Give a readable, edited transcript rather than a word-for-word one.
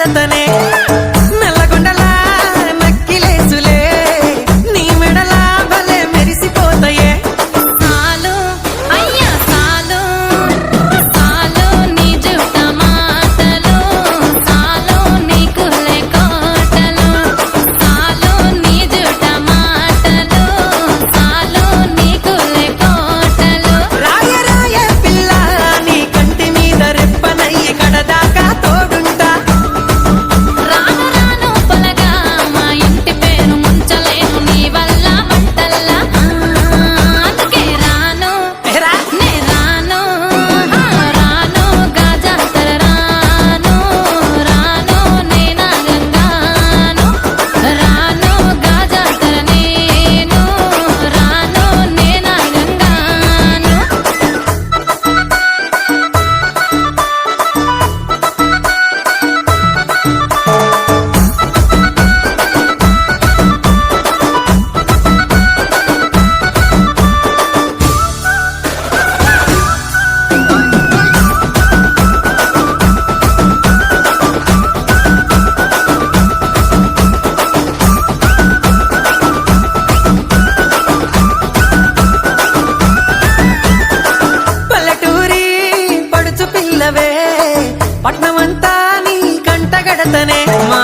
కడతనే నల్లగొండలా నక్కిలేసులే నీ మెడలా భలే మెరిసిపోతాయే సాలు అయ్యా సాలు సాలు నీ జుట్ట మాటలు సాలు నీ కులే కోటలు సాలు నీ జుట్ట మాటలు సాలు నీ కులే కోటలు రాయ రాయ పిల్ల నీ కంటి మీద రెప్పనయ్యి కడదాకా తోడుంటా రాను రాను పొలగా మా ఇంటి పేరు ముంచలేను నీ వల్ల మంటల్లా అందుకే రాను ఏరా నే రాను రాను గాజాతర రాను రాను నే నాగంగాను రాను గాజాతర నేను రాను నే నాగంగాను పల్లెటూరి పడుచు పిల్లవే పట్నమంతా నీ కంటగడతనే మా